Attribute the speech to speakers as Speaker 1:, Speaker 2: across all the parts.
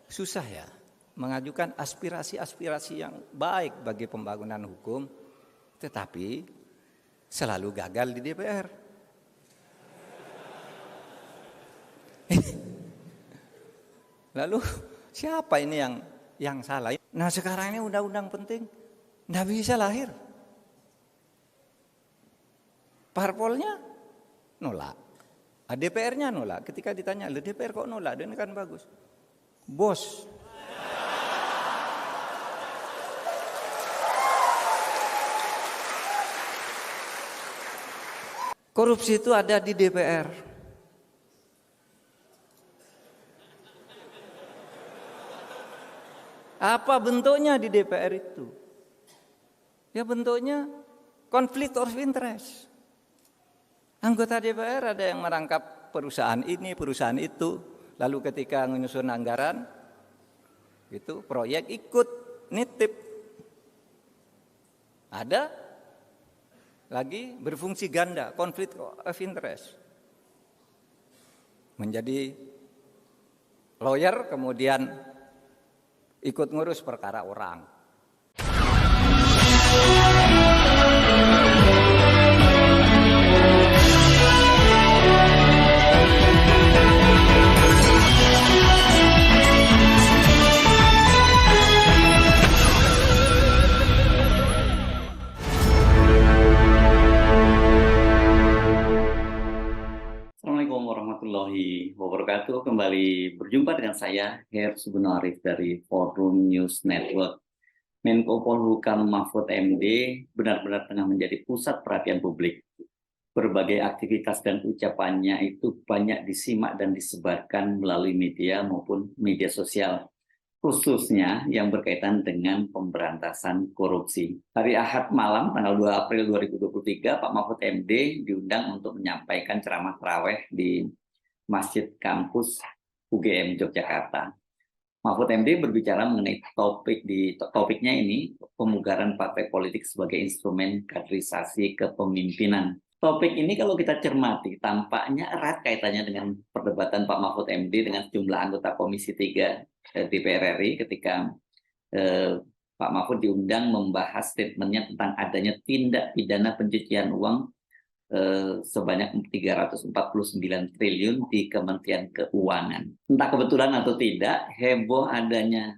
Speaker 1: susah ya mengajukan aspirasi-aspirasi yang baik bagi pembangunan hukum, tetapi selalu gagal di DPR. Lalu siapa ini yang salah? Nah sekarang ini undang-undang penting, nggak bisa lahir. Parpolnya nolak, DPR-nya nolak. Ketika ditanya, DPR kok nolak? Dan ini kan bagus. Bos, korupsi itu ada di DPR. Apa bentuknya di DPR itu? Ya bentuknya konflik of interest. Anggota DPR ada yang merangkap perusahaan ini, perusahaan itu. Lalu ketika menyusun anggaran, itu proyek ikut nitip. Ada lagi berfungsi ganda, konflik of interest. Menjadi lawyer kemudian ikut ngurus perkara orang.
Speaker 2: Assalamualaikum warahmatullahi wabarakatuh. Kembali berjumpa dengan saya, Her Suguno Arif dari Forum News Network. Menko Polhukam Mahfud MD benar-benar tengah menjadi pusat perhatian publik. Berbagai aktivitas dan ucapannya itu banyak disimak dan disebarkan melalui media maupun media sosial, khususnya yang berkaitan dengan pemberantasan korupsi. Hari Ahad malam, tanggal 2 April 2023, Pak Mahfud MD diundang untuk menyampaikan ceramah tarawih di Masjid Kampus UGM Yogyakarta. Mahfud MD berbicara mengenai topiknya ini, pemugaran partai politik sebagai instrumen kaderisasi kepemimpinan. Topik ini kalau kita cermati, tampaknya erat kaitannya dengan perdebatan Pak Mahfud MD dengan sejumlah anggota Komisi 3 DPR RI ketika Pak Mahfud diundang membahas statementnya tentang adanya tindak pidana pencucian uang sebanyak 349 triliun di Kementerian Keuangan. Entah kebetulan atau tidak, heboh adanya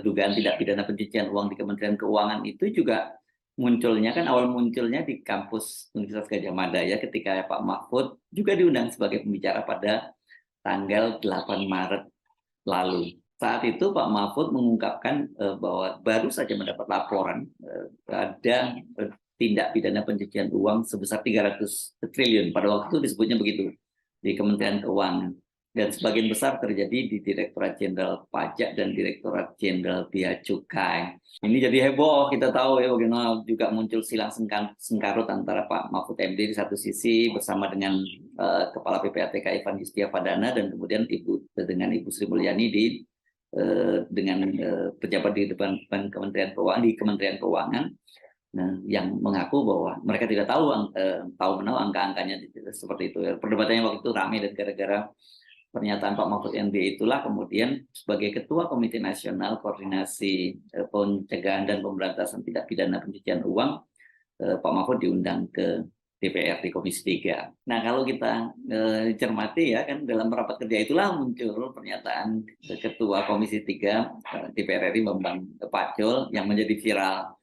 Speaker 2: dugaan tindak pidana pencucian uang di Kementerian Keuangan itu juga awal munculnya di kampus Universitas Gadjah Mada ya, ketika Pak Mahfud juga diundang sebagai pembicara pada tanggal 8 Maret lalu. Saat itu Pak Mahfud mengungkapkan bahwa baru saja mendapat laporan ada tindak pidana pencucian uang sebesar 300 triliun. Pada waktu itu disebutnya begitu di Kementerian Keuangan. Dan sebagian besar terjadi di Direktorat Jenderal Pajak dan Direktorat Jenderal Bea Cukai. Ini jadi heboh, kita tahu ya bagaimana juga muncul silang sengkarut antara Pak Mahfud MD di satu sisi bersama dengan Kepala PPATK Ivan Yustia Fadana dan kemudian dengan Ibu Sri Mulyani dengan pejabat di depan Kementerian Keuangan di Kementerian Keuangan. Nah, yang mengaku bahwa mereka tidak tahu angka-angkanya seperti itu. Perdebatannya waktu itu ramai dan gara-gara pernyataan Pak Mahfud MD itulah kemudian sebagai Ketua Komite Nasional Koordinasi Pencegahan dan Pemberantasan Tindak Pidana Pencucian Uang, Pak Mahfud diundang ke DPR di Komisi 3. Nah, kalau kita cermati ya kan dalam rapat kerja itulah muncul pernyataan Ketua Komisi 3 DPR RI Bambang Pacul yang menjadi viral,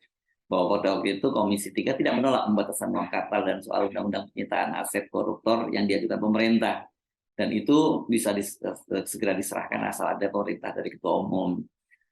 Speaker 2: bahwa pada waktu itu Komisi 3 tidak menolak pembatasan uang kartal dan soal undang-undang penyitaan aset koruptor yang diajukan pemerintah. Dan itu bisa segera diserahkan asal ada perintah dari Ketua Umum.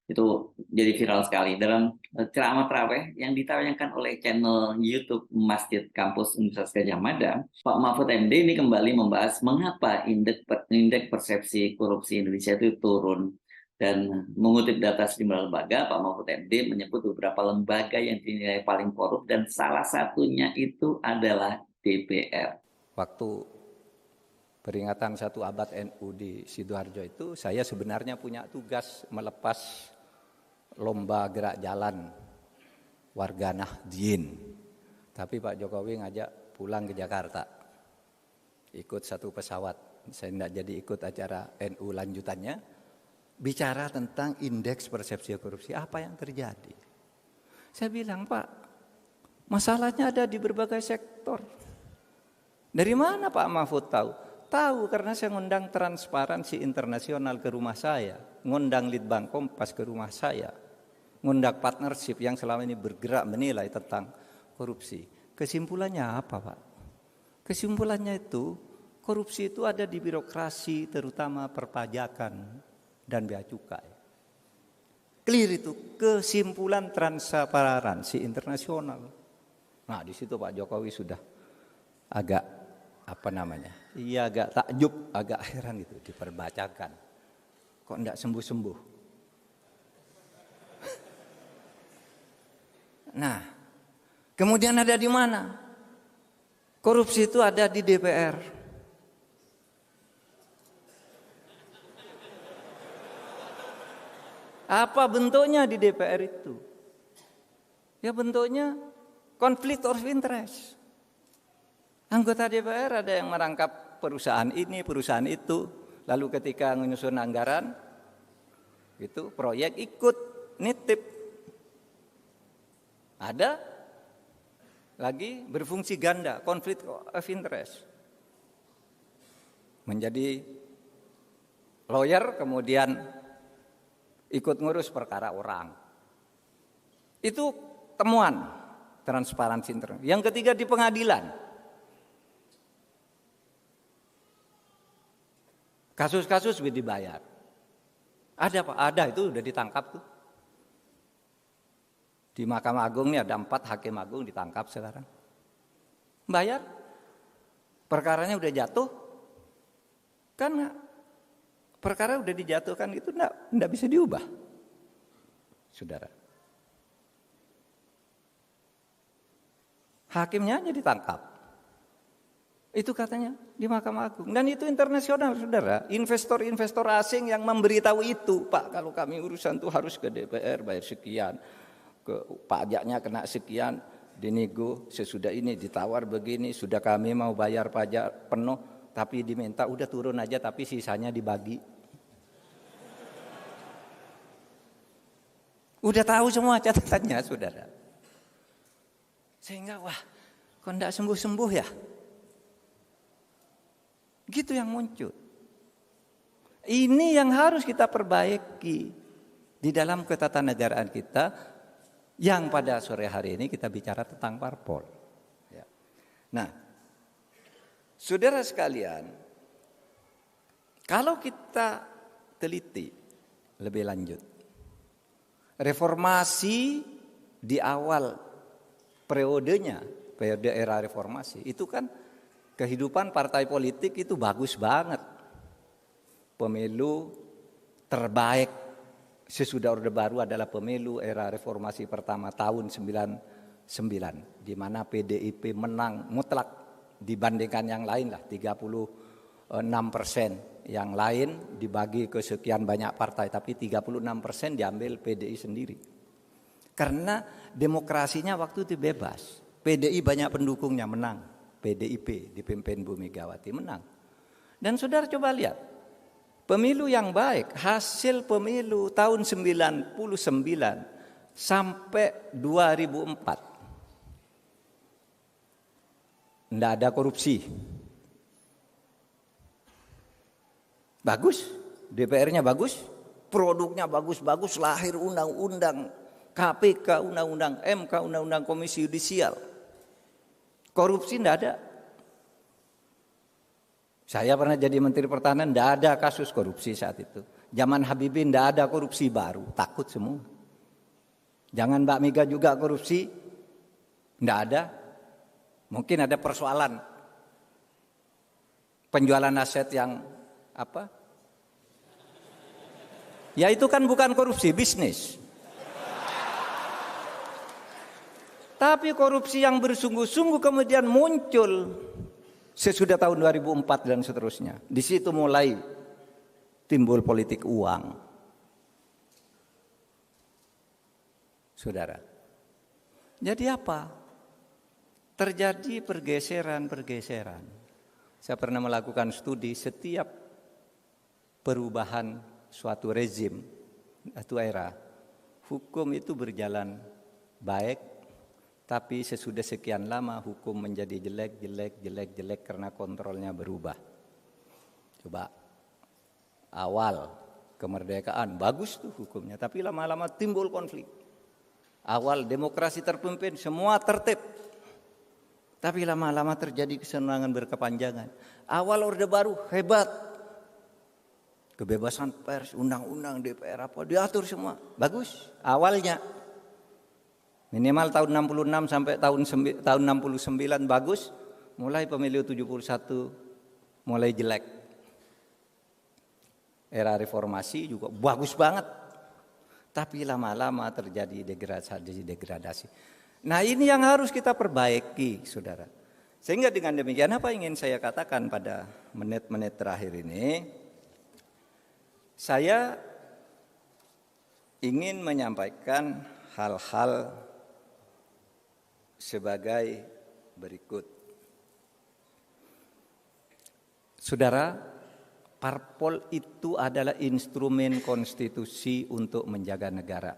Speaker 2: Itu jadi viral sekali. Dalam ceramah tarawih yang ditayangkan oleh channel YouTube Masjid Kampus Universitas Gadjah Mada, Pak Mahfud MD ini kembali membahas mengapa indeks persepsi korupsi Indonesia itu turun. Dan mengutip data sejumlah lembaga, Pak Mahfud MD menyebut beberapa lembaga yang dinilai paling korup dan salah satunya itu adalah DPR.
Speaker 1: Waktu peringatan 1 abad NU di Sidoarjo itu, saya sebenarnya punya tugas melepas lomba gerak jalan warga Nahdien. Tapi Pak Jokowi ngajak pulang ke Jakarta, ikut satu pesawat. Saya tidak jadi ikut acara NU lanjutannya. bicara tentang indeks persepsi korupsi, apa yang terjadi? Saya bilang, Pak, masalahnya ada di berbagai sektor. Dari mana Pak Mahfud tahu? Tahu karena saya ngundang Transparansi Internasional ke rumah saya, ngundang Litbang Kompas ke rumah saya, ngundang partnership yang selama ini bergerak menilai tentang korupsi. Kesimpulannya apa Pak? Kesimpulannya itu, korupsi itu ada di birokrasi, terutama perpajakan dan bea cukai. Clear itu kesimpulan Transparansi Internasional. Nah, di situ Pak Jokowi sudah agak Iya, agak takjub, agak heran gitu diperbacakan. Kok enggak sembuh-sembuh? Nah, kemudian ada di mana? Korupsi itu ada di DPR. Apa bentuknya di DPR itu? Ya bentuknya konflik of interest. Anggota DPR ada yang merangkap perusahaan ini, perusahaan itu. Lalu ketika menyusun anggaran, itu proyek ikut nitip. Ada lagi berfungsi ganda, konflik of interest. Menjadi lawyer kemudian ikut ngurus perkara orang. Itu temuan Transparansi Internasional. Yang ketiga di pengadilan. Kasus-kasus dibayar. Ada Pak, ada itu udah ditangkap tuh. Di Mahkamah Agung ini ada 4 hakim agung ditangkap sekarang. Bayar. Perkaranya udah jatuh. Kan perkara udah dijatuhkan itu enggak bisa diubah. Saudara. Hakimnya aja ditangkap. Itu katanya di Mahkamah Agung. Dan itu internasional, Saudara. Investor-investor asing yang memberitahu itu, Pak, kalau kami urusan tuh harus ke DPR bayar sekian. Ke pajaknya kena sekian, dinego sesudah ini ditawar begini, sudah kami mau bayar pajak penuh tapi diminta udah turun aja tapi sisanya dibagi. Udah tahu semua catatannya, Saudara. Sehingga wah, kok enggak sembuh-sembuh ya? Gitu yang muncul. Ini yang harus kita perbaiki di dalam ketatanegaraan kita yang pada sore hari ini kita bicara tentang parpol. Ya. Nah, saudara sekalian, kalau kita teliti lebih lanjut, reformasi di awal periode era reformasi itu kan kehidupan partai politik itu bagus banget. Pemilu terbaik sesudah Orde Baru adalah pemilu era reformasi pertama tahun 99 di mana PDIP menang mutlak dibandingkan yang lain lah 36%. Yang lain dibagi ke sekian banyak partai tapi 36% diambil PDI sendiri. Karena demokrasinya waktu itu bebas. PDI banyak pendukungnya menang. PDIP dipimpin Bu Megawati menang. Dan saudara coba lihat. Pemilu yang baik, hasil pemilu tahun 99 sampai 2004. Tidak ada korupsi. Bagus, DPR-nya bagus, produknya bagus-bagus, lahir undang-undang KPK, undang-undang MK, undang-undang Komisi Yudisial. Korupsi tidak ada. Saya pernah jadi Menteri Pertahanan, tidak ada kasus korupsi saat itu. Zaman Habibie tidak ada korupsi baru, takut semua. Jangan Mbak Mega juga korupsi, tidak ada. Mungkin ada persoalan penjualan aset yang apa? Ya itu kan bukan korupsi, bisnis. Tapi korupsi yang bersungguh-sungguh kemudian muncul sesudah tahun 2004 dan seterusnya. Di situ mulai timbul politik uang. Saudara. Jadi apa? Terjadi pergeseran. Saya pernah melakukan studi setiap perubahan suatu rezim, suatu era, hukum itu berjalan baik, tapi sesudah sekian lama hukum menjadi jelek karena kontrolnya berubah. Coba awal kemerdekaan bagus tuh hukumnya, tapi lama-lama timbul konflik. Awal demokrasi terpimpin, semua tertib. Tapi lama-lama terjadi kesenangan berkepanjangan. Awal Orde Baru hebat. Kebebasan pers, undang-undang DPR apa diatur semua. Bagus awalnya. Minimal tahun 66 sampai tahun 69 bagus. Mulai pemilu 71 mulai jelek. Era reformasi juga bagus banget. Tapi lama-lama terjadi degradasi. Nah ini yang harus kita perbaiki, saudara. Sehingga dengan demikian apa yang ingin saya katakan pada menit-menit terakhir ini, saya ingin menyampaikan hal-hal sebagai berikut. Saudara, parpol itu adalah instrumen konstitusi untuk menjaga negara.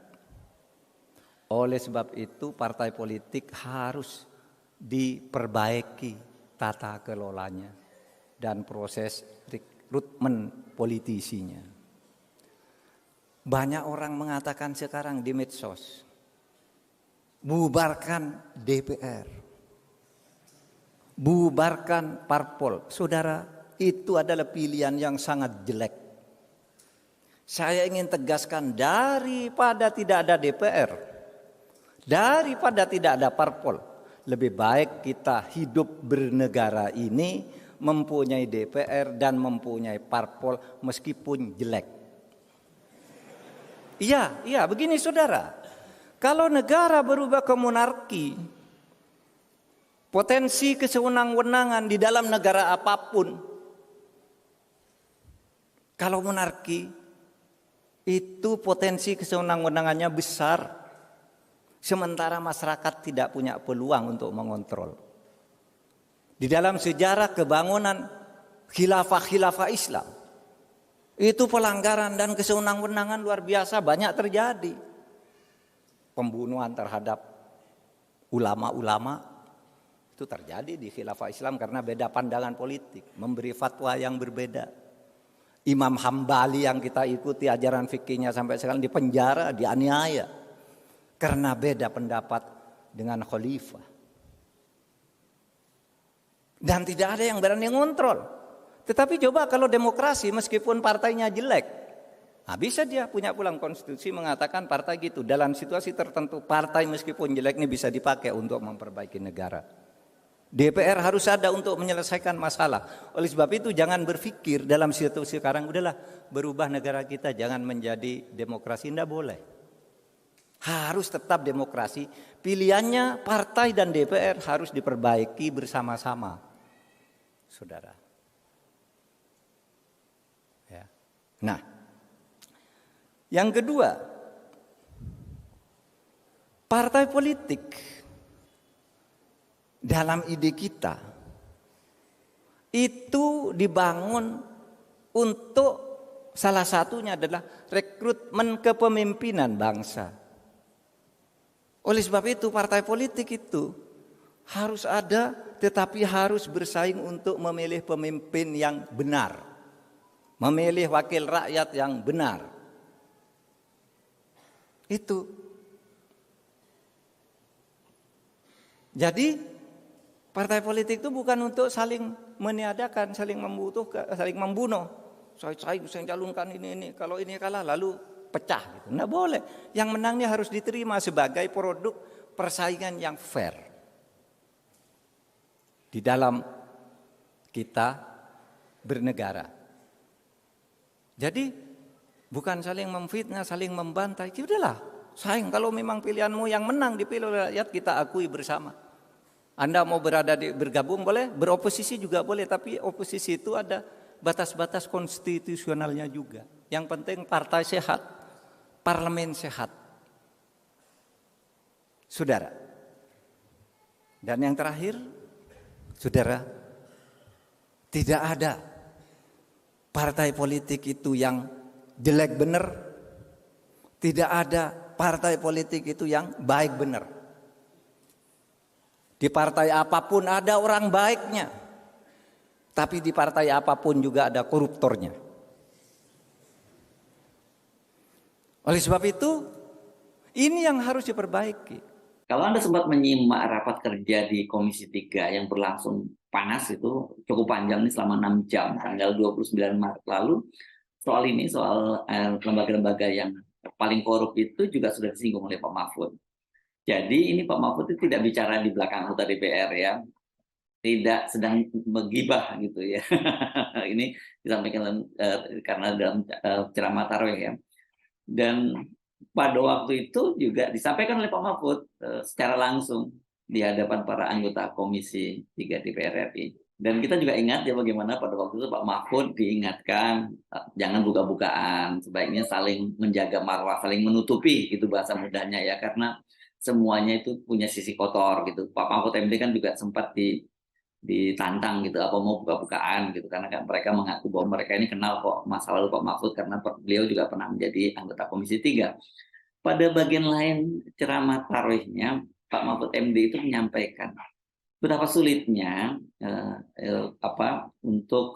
Speaker 1: Oleh sebab itu partai politik harus diperbaiki tata kelolanya dan proses rekrutmen politisinya. Banyak orang mengatakan sekarang di medsos, bubarkan DPR, bubarkan parpol. Saudara, itu adalah pilihan yang sangat jelek. Saya ingin tegaskan, daripada tidak ada DPR, daripada tidak ada parpol, lebih baik kita hidup bernegara ini mempunyai DPR dan mempunyai parpol meskipun jelek. Iya, begini saudara. Kalau negara berubah ke monarki, potensi kesewenang-wenangan di dalam negara apapun, kalau monarki itu potensi kesewenang-wenangannya besar. Sementara masyarakat tidak punya peluang untuk mengontrol. Di dalam sejarah kebangunan khilafah Islam, itu pelanggaran dan kesewenang-wenangan luar biasa banyak terjadi. Pembunuhan terhadap ulama-ulama itu terjadi di khilafah Islam karena beda pandangan politik, memberi fatwa yang berbeda. Imam Hambali yang kita ikuti ajaran fikihnya sampai sekarang dipenjara, dianiaya. Karena beda pendapat dengan khalifah. Dan tidak ada yang berani ngontrol. Tetapi coba kalau demokrasi meskipun partainya jelek. Nah, bisa dia punya pulang konstitusi mengatakan partai gitu. Dalam situasi tertentu partai meskipun jelek ini bisa dipakai untuk memperbaiki negara. DPR harus ada untuk menyelesaikan masalah. Oleh sebab itu jangan berpikir dalam situasi sekarang udahlah berubah negara kita jangan menjadi demokrasi. Tidak boleh. Harus tetap demokrasi. Pilihannya partai dan DPR harus diperbaiki bersama-sama, saudara. Ya. Nah, yang kedua, partai politik dalam ide kita itu dibangun untuk salah satunya adalah rekrutmen kepemimpinan bangsa. Oleh sebab itu partai politik itu harus ada tetapi harus bersaing untuk memilih pemimpin yang benar. Memilih wakil rakyat yang benar. Itu. Jadi partai politik itu bukan untuk saling meniadakan, saling membutuhkan, saling membunuh. Saya calonkan ini, kalau ini kalah lalu pecah gitu. Nggak boleh. Yang menangnya harus diterima sebagai produk persaingan yang fair. Di dalam kita bernegara. Jadi bukan saling memfitnah, saling membantai. Ya udahlah, saing kalau memang pilihanmu yang menang dipilih oleh rakyat kita akui bersama. Anda mau bergabung boleh, beroposisi juga boleh, tapi oposisi itu ada batas-batas konstitusionalnya juga. Yang penting partai sehat, parlemen sehat. Saudara. Dan yang terakhir, saudara, tidak ada partai politik itu yang jelek bener. Tidak ada partai politik itu yang baik bener. Di partai apapun ada orang baiknya, tapi di partai apapun juga ada koruptornya. Oleh sebab itu, ini yang harus diperbaiki.
Speaker 2: Kalau Anda sempat menyimak rapat kerja di Komisi 3 yang berlangsung panas itu cukup panjang nih selama 6 jam tanggal 29 Maret lalu, soal ini, soal lembaga-lembaga yang paling korup itu juga sudah disinggung oleh Pak Mahfud. Jadi ini Pak Mahfud itu tidak bicara di belakang anggota DPR ya, tidak sedang menggibah gitu ya. Ini disampaikan karena dalam ceramah tarawih ya. Dan pada waktu itu juga disampaikan oleh Pak Mahfud secara langsung di hadapan para anggota Komisi 3 DPR RI. Dan kita juga ingat ya bagaimana pada waktu itu Pak Mahfud diingatkan jangan buka-bukaan, sebaiknya saling menjaga marwah, saling menutupi gitu bahasa mudahnya ya, karena semuanya itu punya sisi kotor gitu. Pak Mahfud MD kan juga sempat ditantang gitu apa mau buka-bukaan gitu, karena kan mereka mengaku bahwa mereka ini kenal kok masa lalu Pak Mahfud karena beliau juga pernah menjadi anggota Komisi 3. Pada bagian lain ceramah tarawihnya Pak Mahfud MD itu menyampaikan betapa sulitnya untuk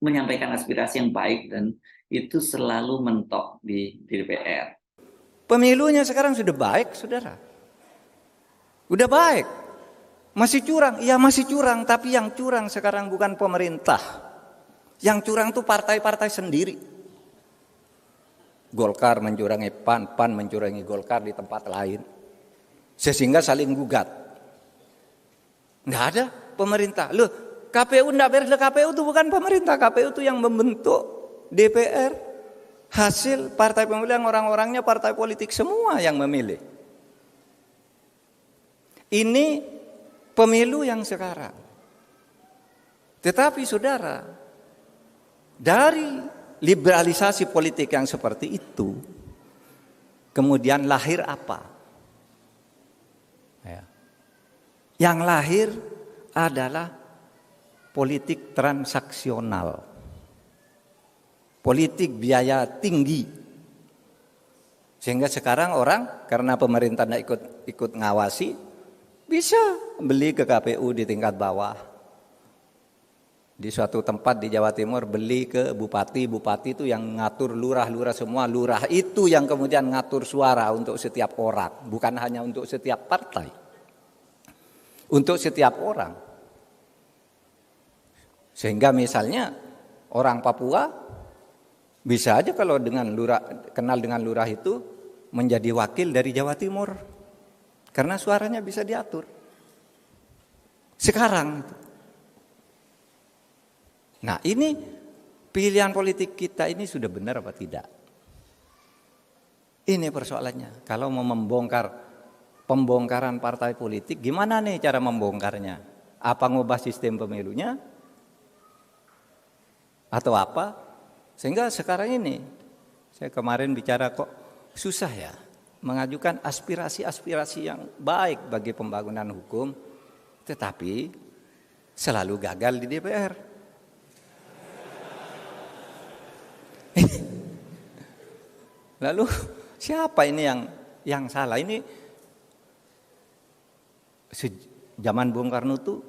Speaker 2: menyampaikan aspirasi yang baik, dan itu selalu mentok di DPR.
Speaker 1: Pemilunya sekarang sudah baik, saudara. Udah baik. Masih curang, iya masih curang, tapi yang curang sekarang bukan pemerintah. Yang curang tuh partai-partai sendiri. Golkar mencurangi PAN, PAN mencurangi Golkar di tempat lain. Sehingga saling gugat. Nggak ada pemerintah. Loh, KPU nggak beres. KPU itu bukan pemerintah, KPU itu yang membentuk DPR. Hasil partai pemilihan orang-orangnya partai politik semua yang memilih. Ini pemilu yang sekarang. Tetapi saudara, dari liberalisasi politik yang seperti itu, kemudian lahir apa? Ya. Yang lahir adalah politik transaksional, politik biaya tinggi. Sehingga sekarang orang karena pemerintah tidak ikut ngawasi, bisa beli ke KPU di tingkat bawah. Di suatu tempat di Jawa Timur beli ke bupati, bupati itu yang ngatur lurah-lurah semua, lurah itu yang kemudian ngatur suara untuk setiap orang, bukan hanya untuk setiap partai, untuk setiap orang. Sehingga misalnya orang Papua bisa aja kalau dengan lurah, kenal dengan lurah itu menjadi wakil dari Jawa Timur, karena suaranya bisa diatur. Sekarang nah ini pilihan politik kita ini sudah benar apa tidak? Ini persoalannya. Kalau mau membongkar pembongkaran partai politik, gimana nih cara membongkarnya? Apa ngubah sistem pemilunya? Atau apa? Sehingga sekarang ini, saya kemarin bicara kok susah ya mengajukan aspirasi-aspirasi yang baik bagi pembangunan hukum, tetapi selalu gagal di DPR. Lalu siapa ini yang salah? Ini zaman Bung Karno tuh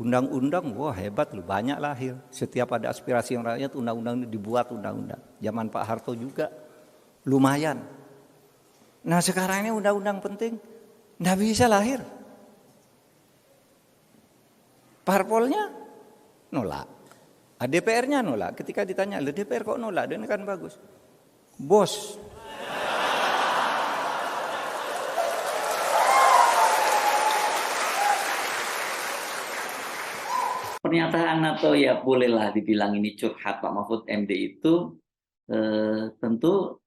Speaker 1: undang-undang, wah hebat loh, banyak lahir. Setiap ada aspirasi yang rakyat, undang-undang dibuat undang-undang. Zaman Pak Harto juga lumayan. Nah sekarang ini undang-undang penting, nggak bisa lahir. Parpolnya nolak, DPR-nya nolak. Ketika ditanya, DPR kok nolak? Ini kan bagus. Bos.
Speaker 2: Pernyataan atau ya bolehlah dibilang ini curhat Pak Mahfud MD itu tentu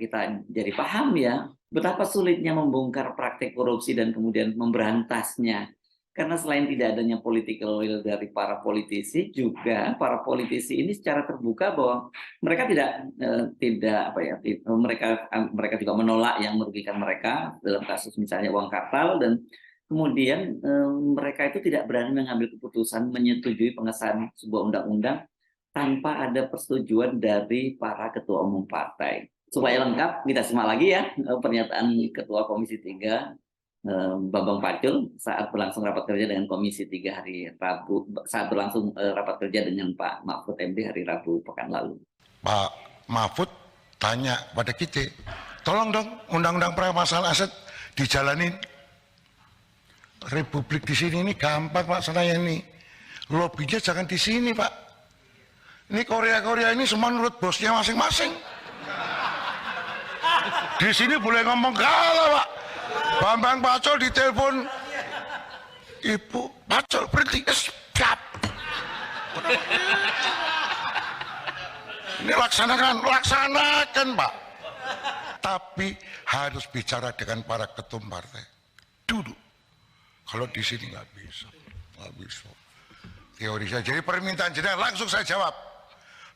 Speaker 2: kita jadi paham ya betapa sulitnya membongkar praktek korupsi dan kemudian memberantasnya. Karena selain tidak adanya political will dari para politisi, juga para politisi ini secara terbuka bahwa mereka mereka juga menolak yang merugikan mereka dalam kasus misalnya uang kartal, dan kemudian mereka itu tidak berani mengambil keputusan menyetujui pengesahan sebuah undang-undang tanpa ada persetujuan dari para ketua umum partai. Supaya lengkap, kita simak lagi ya pernyataan Ketua Komisi 3 Bambang Pacul saat berlangsung rapat kerja dengan Komisi 3 hari Rabu, saat berlangsung rapat kerja dengan Pak Mahfud MD hari Rabu pekan lalu.
Speaker 3: Pak Mahfud tanya pada kita, tolong dong undang-undang permasalahan aset dijalanin. Republik di sini ini gampang Pak Senaya ini. Lobbynya jangan di sini Pak. Ini Korea ini semua menurut bosnya masing-masing. Di sini boleh ngomong kalah Pak. Bambang Pacul ditelepon, Ibu Pacul berhenti, siap. Ini laksanakan Pak. Tapi harus bicara dengan para ketum partai. Duduk. Kalau di sini nggak bisa. Teori saya. Jadi permintaan jenengan langsung saya jawab.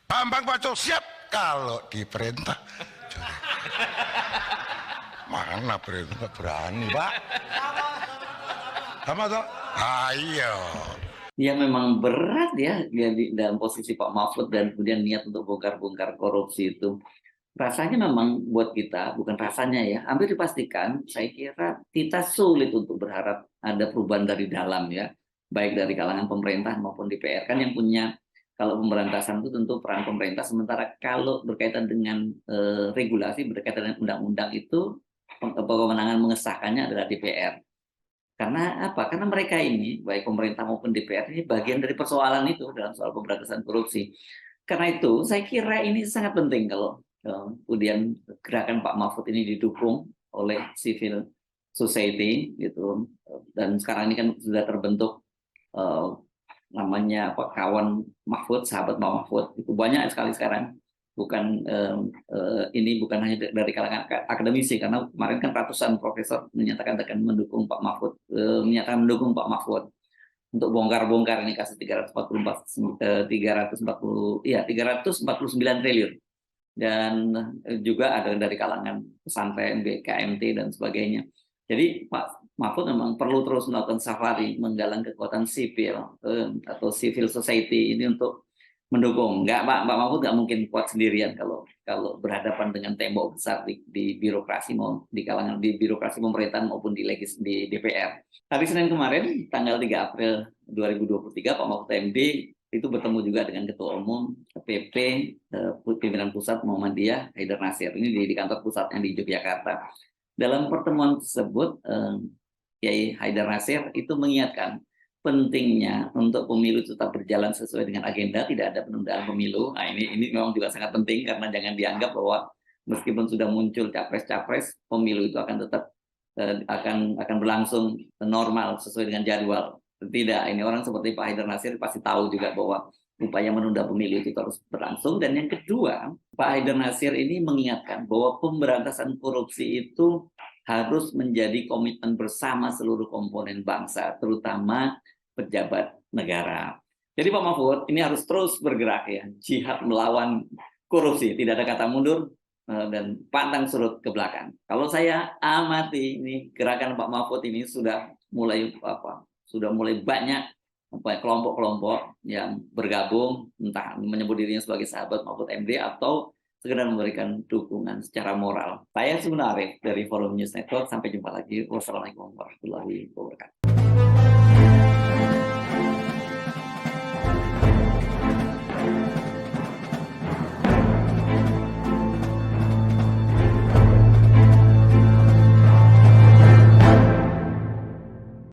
Speaker 3: Bambang Pacul siap kalau diperintah. Mana perintah berani Pak? Sama toh? Ayo.
Speaker 2: Ya memang berat ya dia di dalam posisi Pak Mahfud dan kemudian niat untuk bongkar-bongkar korupsi itu. Rasanya memang buat kita, bukan rasanya ya, hampir dipastikan saya kira kita sulit untuk berharap ada perubahan dari dalam ya, baik dari kalangan pemerintah maupun DPR. Kan yang punya, kalau pemberantasan itu tentu peran pemerintah, sementara kalau berkaitan dengan regulasi, berkaitan dengan undang-undang itu kewenangan mengesahkannya adalah DPR. Karena apa? Karena mereka ini, baik pemerintah maupun DPR ini bagian dari persoalan itu dalam soal pemberantasan korupsi. Karena itu, saya kira ini sangat penting kalau kemudian gerakan Pak Mahfud ini didukung oleh civil society, gitu. Dan sekarang ini kan sudah terbentuk namanya apa, kawan Mahfud, sahabat Pak Mahfud. Itu banyak sekali sekarang. Bukan ini bukan hanya dari kalangan akademisi, karena kemarin kan ratusan profesor menyatakan akan mendukung Pak Mahfud, untuk bongkar-bongkar ini kasus 349 triliun, dan juga ada dari kalangan pesantren, BKMT dan sebagainya. Jadi Pak Mahfud memang perlu terus melakukan safari, menggalang kekuatan sipil atau civil society ini untuk mendukung. Pak Mahfud nggak mungkin kuat sendirian kalau berhadapan dengan tembok besar di birokrasi, mau di kalangan di birokrasi pemerintahan maupun di DPR. Hari Senin kemarin tanggal 3 April 2023 Pak Mahfud MD itu bertemu juga dengan Ketua Umum PP Pimpinan Pusat Muhammadiyah Haidar Nasir, ini di kantor pusatnya di Yogyakarta. Dalam pertemuan tersebut Kiai Haidar Nasir itu mengingatkan pentingnya untuk pemilu tetap berjalan sesuai dengan agenda, tidak ada penundaan pemilu. Nah, ini memang juga sangat penting, karena jangan dianggap bahwa meskipun sudah muncul capres-capres, pemilu itu akan tetap akan berlangsung normal sesuai dengan jadwal. Tidak, ini orang seperti Pak Haidar Nasir pasti tahu juga bahwa upaya menunda pemilu itu terus berlangsung. Dan yang kedua, Pak Haidar Nasir ini mengingatkan bahwa pemberantasan korupsi itu harus menjadi komitmen bersama seluruh komponen bangsa, terutama pejabat negara. Jadi Pak Mahfud ini harus terus bergerak ya, jihad melawan korupsi, tidak ada kata mundur dan pantang surut ke belakang. Kalau saya amati ini gerakan Pak Mahfud ini sudah mulai banyak kelompok-kelompok yang bergabung, entah menyebut dirinya sebagai sahabat Mahfud MD atau sekedar memberikan dukungan secara moral. Saya sebenarnya dari Forum News Network, sampai jumpa lagi. Wassalamualaikum warahmatullahi wabarakatuh.